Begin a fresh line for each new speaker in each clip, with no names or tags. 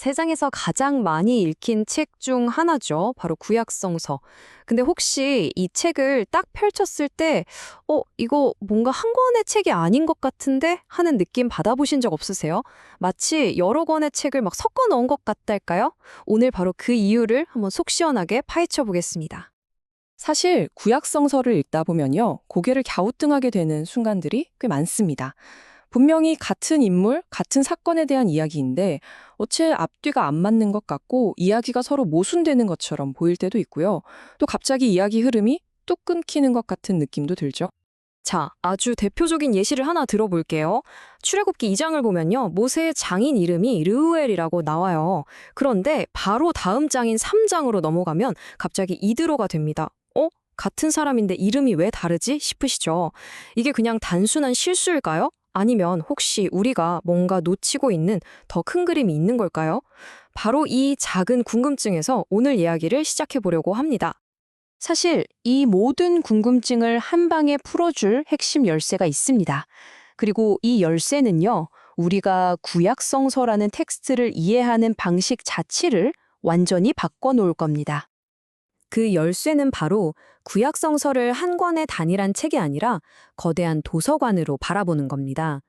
세상에서 가장 많이 읽힌 책 중 하나죠. 바로 구약성서. 근데 혹시 이 책을 딱 펼쳤을 때, 이거 뭔가 한 권의 책이 아닌 것 같은데? 하는 느낌 받아보신 적 없으세요? 마치 여러 권의 책을 막 섞어 넣은 것 같달까요? 오늘 바로 그 이유를 한번 속 시원하게 파헤쳐 보겠습니다.
사실 구약성서를 읽다 보면요, 고개를 갸우뚱하게 되는 순간들이 꽤 많습니다. 분명히 같은 인물, 같은 사건에 대한 이야기인데 어째 앞뒤가 안 맞는 것 같고 이야기가 서로 모순되는 것처럼 보일 때도 있고요. 또 갑자기 이야기 흐름이 뚝 끊기는 것 같은 느낌도 들죠.
자, 아주 대표적인 예시를 하나 들어볼게요. 출애굽기 2장을 보면요. 모세의 장인 이름이 르우엘이라고 나와요. 그런데 바로 다음 장인 3장으로 넘어가면 갑자기 이드로가 됩니다. 같은 사람인데 이름이 왜 다르지? 싶으시죠? 이게 그냥 단순한 실수일까요? 아니면 혹시 우리가 뭔가 놓치고 있는 더 큰 그림이 있는 걸까요? 바로 이 작은 궁금증에서 오늘 이야기를 시작해 보려고 합니다.
사실 이 모든 궁금증을 한 방에 풀어줄 핵심 열쇠가 있습니다. 그리고 이 열쇠는요, 우리가 구약성서라는 텍스트를 이해하는 방식 자체를 완전히 바꿔놓을 겁니다.
그 열쇠는 바로 구약성서를 한 권의 단일한 책이 아니라 거대한 도서관으로 바라보는 겁니다.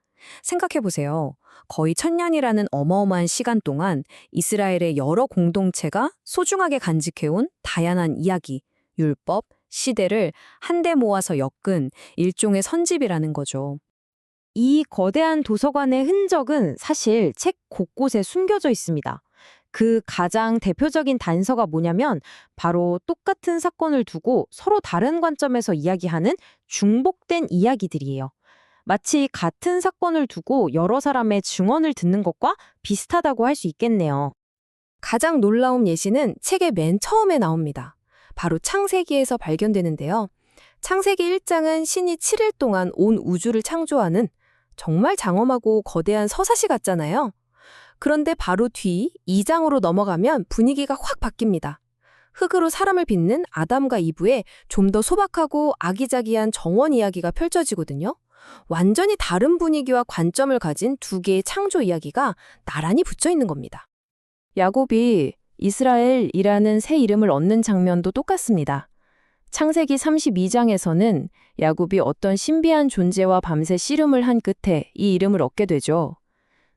생각해 보세요. 거의 1000년이라는 어마어마한 시간 동안 이스라엘의 여러 공동체가 소중하게 간직해온 다양한 이야기, 율법, 시대를 한데 모아서 엮은 일종의 선집이라는 거죠. 이 거대한 도서관의 흔적은 사실 책 곳곳에 숨겨져 있습니다. 그 가장 대표적인 단서가 뭐냐면 바로 똑같은 사건을 두고 서로 다른 관점에서 이야기하는 중복된 이야기들이에요. 마치 같은 사건을 두고 여러 사람의 증언을 듣는 것과 비슷하다고 할 수 있겠네요. 가장 놀라운 예시는 책의 맨 처음에 나옵니다. 바로 창세기에서 발견되는데요. 창세기 1장은 신이 7일 동안 온 우주를 창조하는 정말 장엄하고 거대한 서사시 같잖아요. 그런데 바로 뒤 2장으로 넘어가면 분위기가 확 바뀝니다. 흙으로 사람을 빚는 아담과 이브의 좀 더 소박하고 아기자기한 정원 이야기가 펼쳐지거든요. 완전히 다른 분위기와 관점을 가진 두 개의 창조 이야기가 나란히 붙어 있는 겁니다. 야곱이 이스라엘이라는 새 이름을 얻는 장면도 똑같습니다. 창세기 32장에서는 야곱이 어떤 신비한 존재와 밤새 씨름을 한 끝에 이 이름을 얻게 되죠.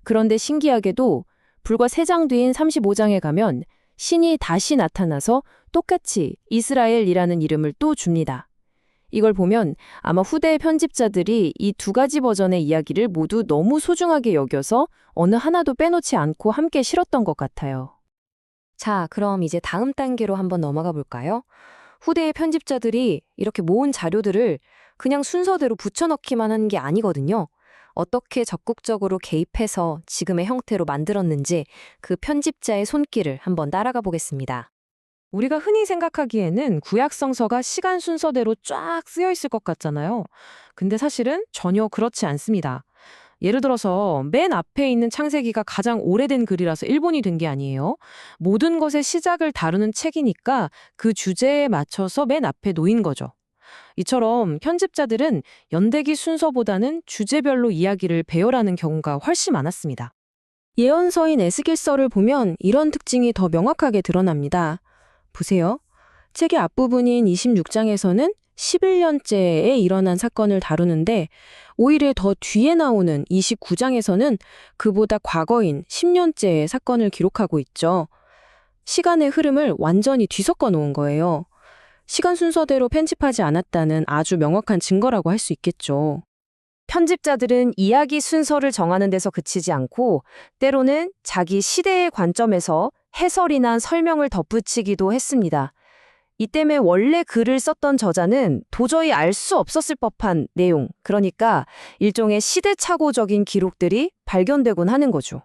그런데 신기하게도 불과 3장 뒤인 35장에 가면 신이 다시 나타나서 똑같이 이스라엘이라는 이름을 또 줍니다. 이걸 보면 아마 후대의 편집자들이 이 두 가지 버전의 이야기를 모두 너무 소중하게 여겨서 어느 하나도 빼놓지 않고 함께 실었던 것 같아요. 자, 그럼 이제 다음 단계로 한번 넘어가 볼까요? 후대의 편집자들이 이렇게 모은 자료들을 그냥 순서대로 붙여넣기만 하는 게 아니거든요. 어떻게 적극적으로 개입해서 지금의 형태로 만들었는지 그 편집자의 손길을 한번 따라가 보겠습니다.
우리가 흔히 생각하기에는 구약성서가 시간 순서대로 쫙 쓰여 있을 것 같잖아요. 근데 사실은 전혀 그렇지 않습니다. 예를 들어서 맨 앞에 있는 창세기가 가장 오래된 글이라서 일본이 된 게 아니에요. 모든 것의 시작을 다루는 책이니까 그 주제에 맞춰서 맨 앞에 놓인 거죠. 이처럼 편집자들은 연대기 순서보다는 주제별로 이야기를 배열하는 경우가 훨씬 많았습니다. 예언서인 에스겔서를 보면 이런 특징이 더 명확하게 드러납니다. 보세요. 책의 앞부분인 26장에서는 11년째에 일어난 사건을 다루는데 오히려 더 뒤에 나오는 29장에서는 그보다 과거인 10년째의 사건을 기록하고 있죠. 시간의 흐름을 완전히 뒤섞어 놓은 거예요. 시간 순서대로 편집하지 않았다는 아주 명확한 증거라고 할 수 있겠죠.
편집자들은 이야기 순서를 정하는 데서 그치지 않고 때로는 자기 시대의 관점에서 해설이나 설명을 덧붙이기도 했습니다. 이 때문에 원래 글을 썼던 저자는 도저히 알 수 없었을 법한 내용, 그러니까 일종의 시대착오적인 기록들이 발견되곤 하는 거죠.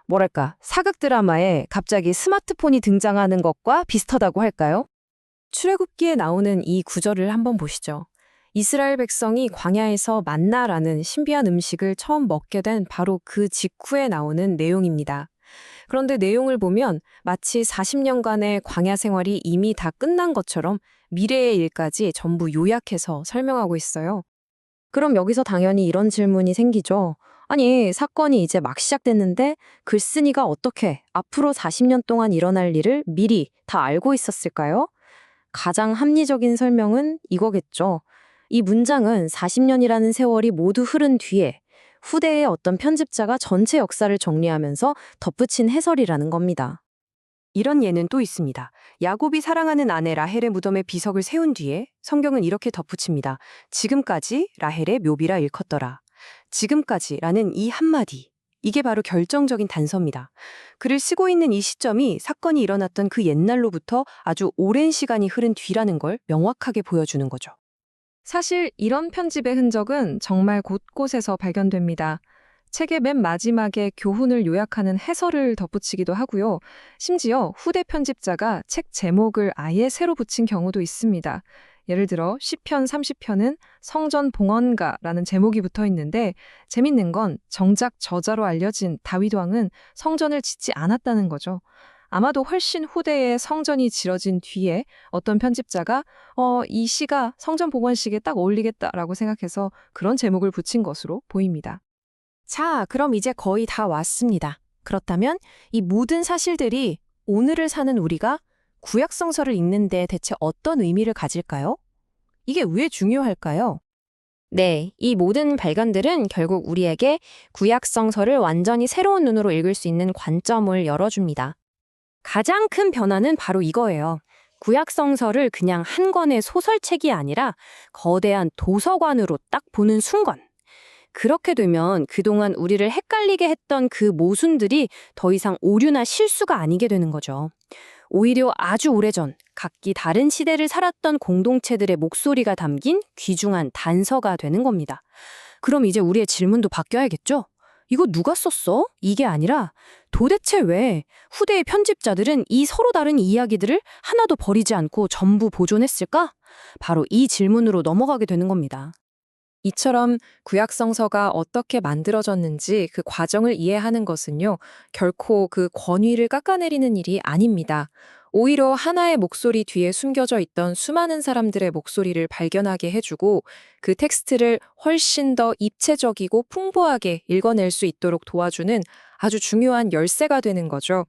뭐랄까, 사극 드라마에 갑자기 스마트폰이 등장하는 것과 비슷하다고 할까요? 출애굽기에 나오는 이 구절을 한번 보시죠. 이스라엘 백성이 광야에서 만나라는 신비한 음식을 처음 먹게 된 바로 그 직후에 나오는 내용입니다. 그런데 내용을 보면 마치 40년간의 광야 생활이 이미 다 끝난 것처럼 미래의 일까지 전부 요약해서 설명하고 있어요. 그럼 여기서 당연히 이런 질문이 생기죠. 아니, 사건이 이제 막 시작됐는데 글쓴이가 어떻게 앞으로 40년 동안 일어날 일을 미리 다 알고 있었을까요? 가장 합리적인 설명은 이거겠죠. 이 문장은 40년이라는 세월이 모두 흐른 뒤에 후대의 어떤 편집자가 전체 역사를 정리하면서 덧붙인 해설이라는 겁니다.
이런 예는 또 있습니다. 야곱이 사랑하는 아내 라헬의 무덤에 비석을 세운 뒤에 성경은 이렇게 덧붙입니다. 지금까지 라헬의 묘비라 일컫더라. 지금까지라는 이 한마디. 이게 바로 결정적인 단서입니다. 글을 쓰고 있는 이 시점이 사건이 일어났던 그 옛날로부터 아주 오랜 시간이 흐른 뒤라는 걸 명확하게 보여주는 거죠. 사실 이런 편집의 흔적은 정말 곳곳에서 발견됩니다. 책의 맨 마지막에 교훈을 요약하는 해설을 덧붙이기도 하고요. 심지어 후대 편집자가 책 제목을 아예 새로 붙인 경우도 있습니다. 예를 들어 시편 30편은 성전 봉헌가라는 제목이 붙어 있는데 재밌는 건 정작 저자로 알려진 다윗 왕은 성전을 짓지 않았다는 거죠. 아마도 훨씬 후대에 성전이 지어진 뒤에 어떤 편집자가 이 시가 성전 봉헌식에 딱 어울리겠다라고 생각해서 그런 제목을 붙인 것으로 보입니다. 자, 그럼 이제 거의 다 왔습니다. 그렇다면 이 모든 사실들이 오늘을 사는 우리가 구약성서를 읽는데 대체 어떤 의미를 가질까요? 이게 왜 중요할까요?
네, 이 모든 발견들은 결국 우리에게 구약성서를 완전히 새로운 눈으로 읽을 수 있는 관점을 열어줍니다. 가장 큰 변화는 바로 이거예요. 구약성서를 그냥 한 권의 소설책이 아니라 거대한 도서관으로 딱 보는 순간. 그렇게 되면 그동안 우리를 헷갈리게 했던 그 모순들이 더 이상 오류나 실수가 아니게 되는 거죠. 오히려 아주 오래전 각기 다른 시대를 살았던 공동체들의 목소리가 담긴 귀중한 단서가 되는 겁니다. 그럼 이제 우리의 질문도 바뀌어야겠죠? 이거 누가 썼어? 이게 아니라 도대체 왜 후대의 편집자들은 이 서로 다른 이야기들을 하나도 버리지 않고 전부 보존했을까? 바로 이 질문으로 넘어가게 되는 겁니다.
이처럼 구약성서가 어떻게 만들어졌는지 그 과정을 이해하는 것은요, 결코 그 권위를 깎아내리는 일이 아닙니다. 오히려 하나의 목소리 뒤에 숨겨져 있던 수많은 사람들의 목소리를 발견하게 해주고 그 텍스트를 훨씬 더 입체적이고 풍부하게 읽어낼 수 있도록 도와주는 아주 중요한 열쇠가 되는 거죠.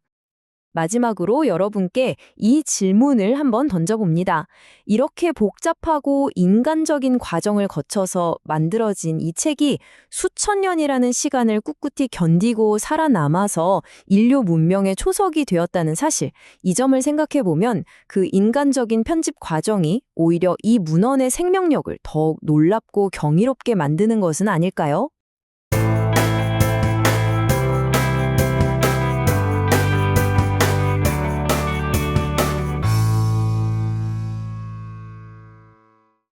마지막으로 여러분께 이 질문을 한번 던져봅니다. 이렇게 복잡하고 인간적인 과정을 거쳐서 만들어진 이 책이 수천 년이라는 시간을 꿋꿋이 견디고 살아남아서 인류 문명의 초석이 되었다는 사실, 이 점을 생각해보면 그 인간적인 편집 과정이 오히려 이 문헌의 생명력을 더욱 놀랍고 경이롭게 만드는 것은 아닐까요?